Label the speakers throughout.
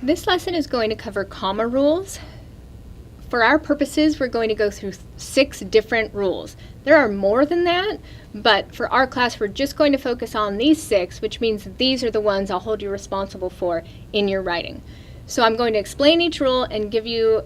Speaker 1: This lesson is going to cover comma rules. For our purposes, we're going to go through 6 different rules. There are more than that, but for our class, we're just going to focus on these 6, which means that these are the ones I'll hold you responsible for in your writing. So I'm going to explain each rule and give you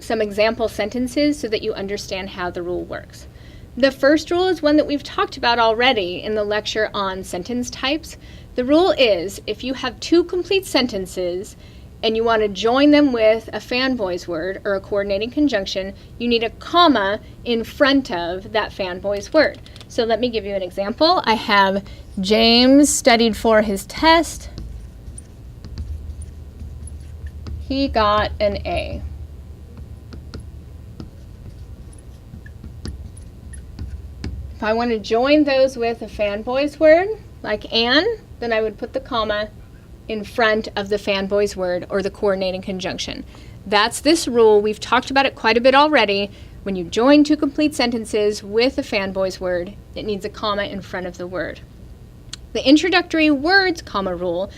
Speaker 1: some example sentences so that you understand how the rule works. The first rule is one that we've talked about already in the lecture on sentence types. The rule is if you have 2 complete sentences and you want to join them with a fan voice word or a coordinating conjunction, you need a comma in front of that fan voice word. So let me give you an example. I have James studied for his test. He got an A. If I want to join those with a fan voice word, like Anne, then I would put the comma in front of the fan voice word or the coordinating conjunction. That's this rule. We've talked about it quite a bit already. When you join 2 complete sentences with a fan voice word, it needs a comma in front of the word. The introductory words comma rule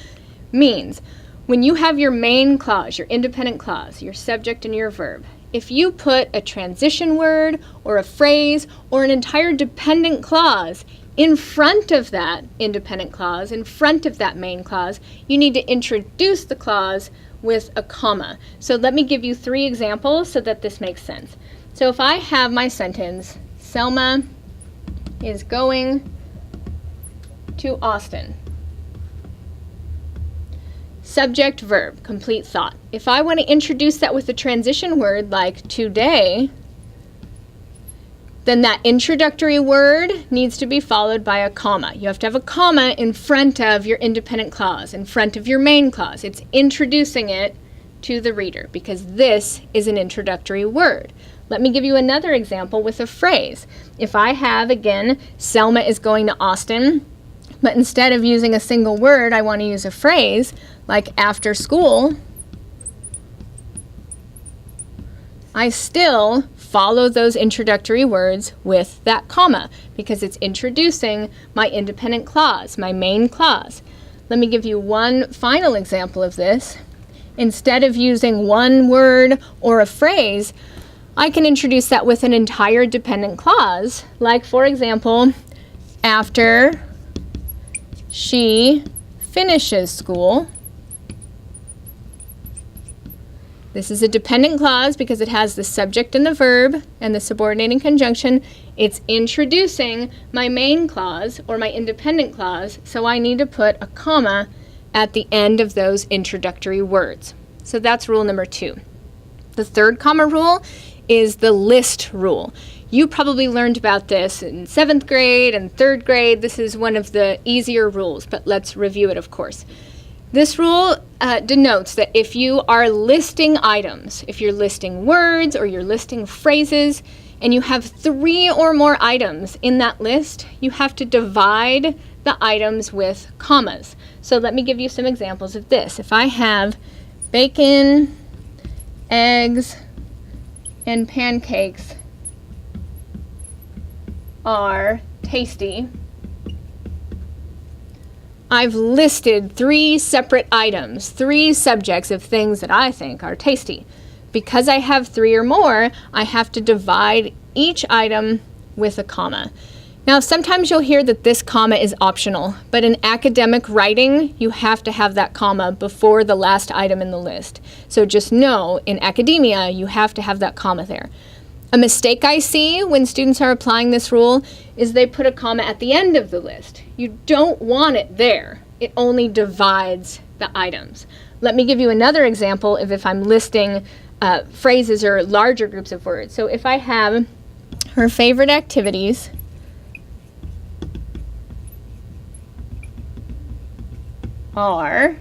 Speaker 1: means when you have your main clause, your independent clause, your subject and your verb, if you put a transition word or a phrase or an entire dependent clause in front of that independent clause, in front of that main clause, you need to introduce the clause with a comma. So let me give you 3 examples so that this makes sense. So if I have my sentence, Selma is going to Austin. Subject, verb, complete thought. If I want to introduce that with a transition word like today, then that introductory word needs to be followed by a comma. You have to have a comma in front of your independent clause, in front of your main clause. It's introducing it to the reader because this is an introductory word. Let me give you another example with a phrase. If I have, again, Selma is going to Austin, but instead of using a single word, I want to use a phrase like after school, I still follow those introductory words with that comma because it's introducing my independent clause, my main clause. Let me give you one final example of this. Instead of using one word or a phrase, I can introduce that with an entire dependent clause, like for example, after she finishes school. This is a dependent clause because it has the subject and the verb and the subordinating conjunction. It's introducing my main clause or my independent clause, so I need to put a comma at the end of those introductory words. So that's rule number 2. The third comma rule is the list rule. You probably learned about this in 7th grade and 3rd grade. This is one of the easier rules, but let's review it, of course. This rule denotes that if you are listing items, if you're listing words or you're listing phrases, and you have 3 or more items in that list, you have to divide the items with commas. So let me give you some examples of this. If I have bacon, eggs, and pancakes are tasty, I've listed 3 separate items, 3 subjects of things that I think are tasty. Because I have 3 or more, I have to divide each item with a comma. Now, sometimes you'll hear that this comma is optional, but in academic writing, you have to have that comma before the last item in the list. So just know, in academia, you have to have that comma there. A mistake I see when students are applying this rule is they put a comma at the end of the list. You don't want it there. It only divides the items. Let me give you another example of if I'm listing phrases or larger groups of words. So if I have her favorite activities are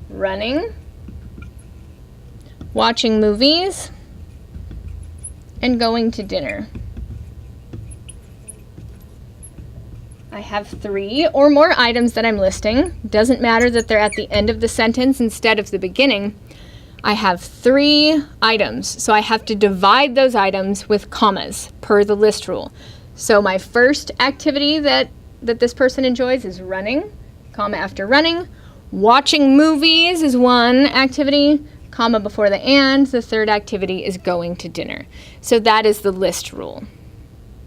Speaker 1: running, watching movies, and going to dinner. I have 3 or more items that I'm listing. Doesn't matter that they're at the end of the sentence instead of the beginning. I have 3 items, so I have to divide those items with commas per the list rule. So my first activity that this person enjoys is running, comma after running, Watching movies is one activity, comma before the and. The third activity is going to dinner. So that is the list rule.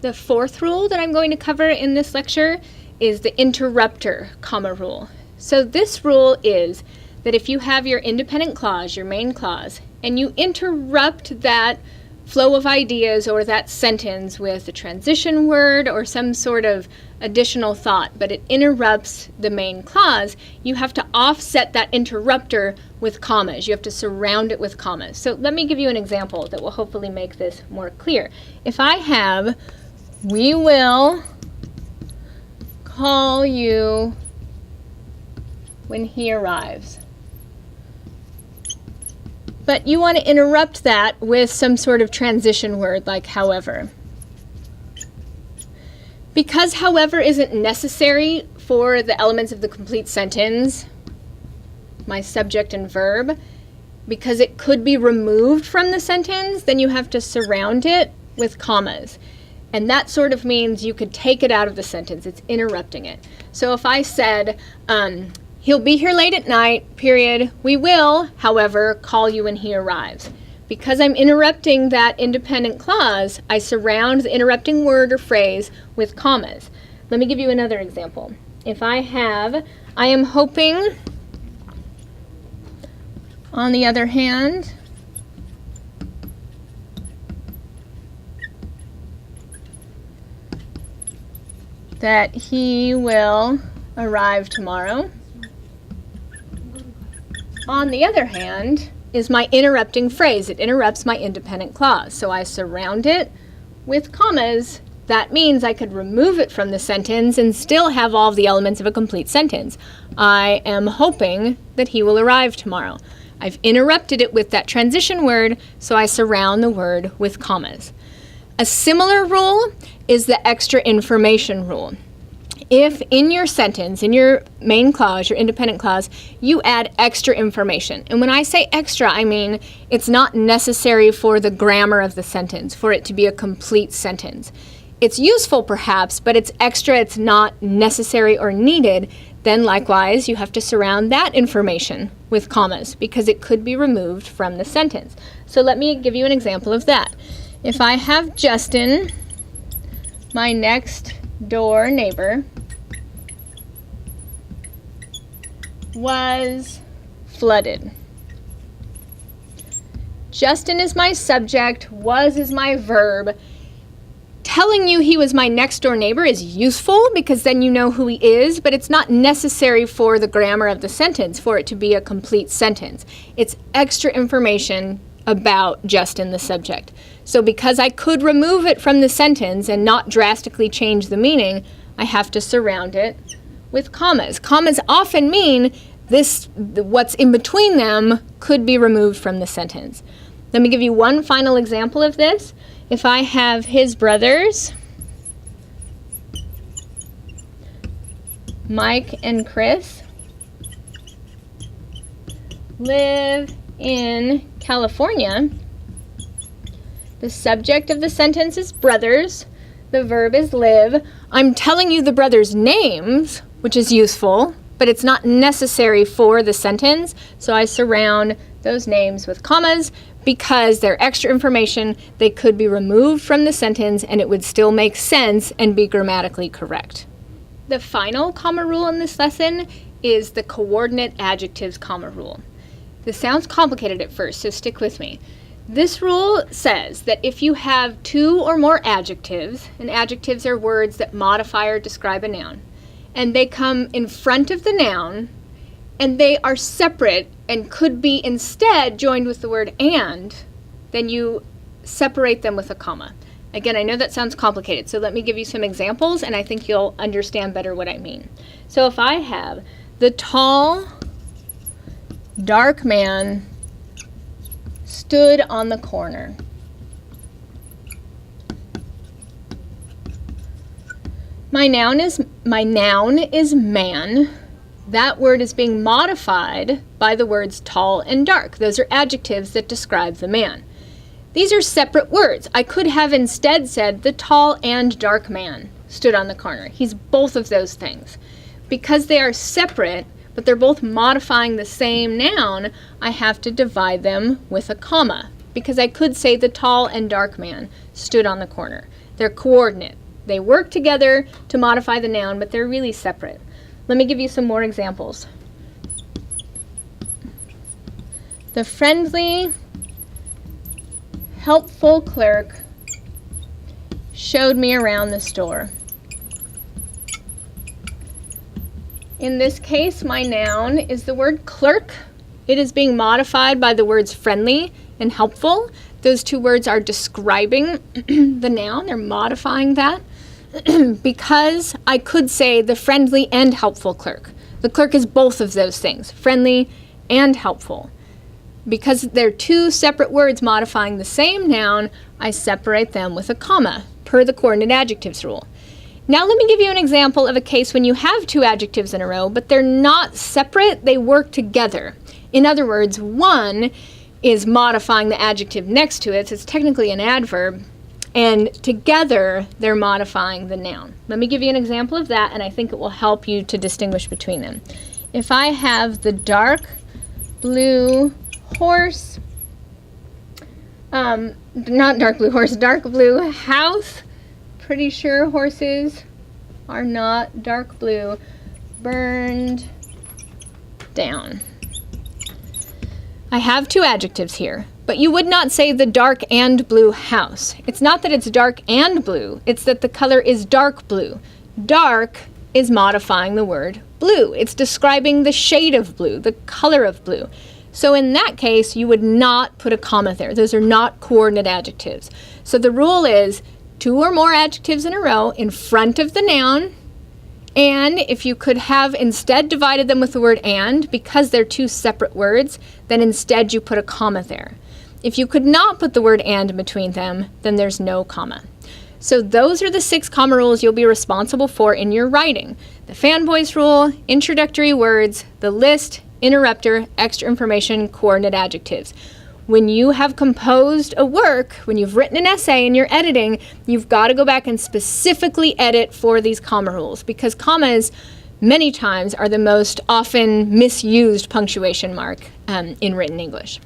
Speaker 1: The fourth rule that I'm going to cover in this lecture is the interrupter comma rule. So this rule is that if you have your independent clause, your main clause, and you interrupt that flow of ideas or that sentence with a transition word or some sort of additional thought, but it interrupts the main clause, you have to offset that interrupter with commas. You have to surround it with commas. So let me give you an example that will hopefully make this more clear. If I have, we will call you when he arrives. But you want to interrupt that with some sort of transition word like however. Because however isn't necessary for the elements of the complete sentence, my subject and verb, because it could be removed from the sentence, then you have to surround it with commas. And that sort of means you could take it out of the sentence. It's interrupting it. So if I said, he'll be here late at night, period. We will, however, call you when he arrives. Because I'm interrupting that independent clause, I surround the interrupting word or phrase with commas. Let me give you another example. If I have, I am hoping, on the other hand, that he will arrive tomorrow. On the other hand, is my interrupting phrase. It interrupts my independent clause. So I surround it with commas. That means I could remove it from the sentence and still have all of the elements of a complete sentence. I am hoping that he will arrive tomorrow. I've interrupted it with that transition word, so I surround the word with commas. A similar rule is the extra information rule. If in your sentence, in your main clause, your independent clause, you add extra information. And when I say extra, I mean it's not necessary for the grammar of the sentence, for it to be a complete sentence. It's useful perhaps, but it's extra, it's not necessary or needed. Then likewise, you have to surround that information with commas because it could be removed from the sentence. So let me give you an example of that. If I have Justin, my next door neighbor, was flooded. Justin is my subject, was is my verb. Telling you he was my next door neighbor is useful because then you know who he is, but it's not necessary for the grammar of the sentence for it to be a complete sentence. It's extra information about Justin, the subject. So because I could remove it from the sentence and not drastically change the meaning, I have to surround it with commas. Commas often mean what's in between them could be removed from the sentence. Let me give you one final example of this. If I have his brothers, Mike and Chris, live in California, the subject of the sentence is brothers, the verb is live. I'm telling you the brothers' names, which is useful, but it's not necessary for the sentence, so I surround those names with commas because they're extra information. They could be removed from the sentence and it would still make sense and be grammatically correct. The final comma rule in this lesson is the coordinate adjectives comma rule. This sounds complicated at first, so stick with me. This rule says that if you have two or more adjectives, and adjectives are words that modify or describe a noun, and they come in front of the noun, and they are separate and could be instead joined with the word and, then you separate them with a comma. Again, I know that sounds complicated, so let me give you some examples, and I think you'll understand better what I mean. So if I have the tall, dark man stood on the corner. My noun is man. That word is being modified by the words tall and dark. Those are adjectives that describe the man. These are separate words. I could have instead said the tall and dark man stood on the corner. He's both of those things. Because they are separate, but they're both modifying the same noun, I have to divide them with a comma, because I could say the tall and dark man stood on the corner. They're coordinate. They work together to modify the noun, but they're really separate. Let me give you some more examples. The friendly, helpful clerk showed me around the store. In this case, my noun is the word clerk. It is being modified by the words friendly and helpful. Those two words are describing the noun. They're modifying that because I could say the friendly and helpful clerk. The clerk is both of those things, friendly and helpful. Because they're two separate words modifying the same noun, I separate them with a comma, per the coordinate adjectives rule. Now let me give you an example of a case when you have two adjectives in a row, but they're not separate, they work together. In other words, one is modifying the adjective next to it, so it's technically an adverb, and together they're modifying the noun. Let me give you an example of that, and I think it will help you to distinguish between them. If I have the dark blue horse, not dark blue horse, dark blue house, pretty sure horses are not dark blue, burned down. I have two adjectives here, but you would not say the dark and blue house. It's not that it's dark and blue, it's that the color is dark blue. Dark is modifying the word blue. It's describing the shade of blue, the color of blue. So in that case, you would not put a comma there. Those are not coordinate adjectives. So the rule is two or more adjectives in a row in front of the noun, and if you could have instead divided them with the word and, because they're two separate words, then instead you put a comma there. If you could not put the word and in between them, then there's no comma. So those are the 6 comma rules you'll be responsible for in your writing. The fanboys rule, introductory words, the list, interrupter, extra information, coordinate adjectives. When you have composed a work, when you've written an essay and you're editing, you've got to go back and specifically edit for these comma rules, because commas many times are the most often misused punctuation mark in written English.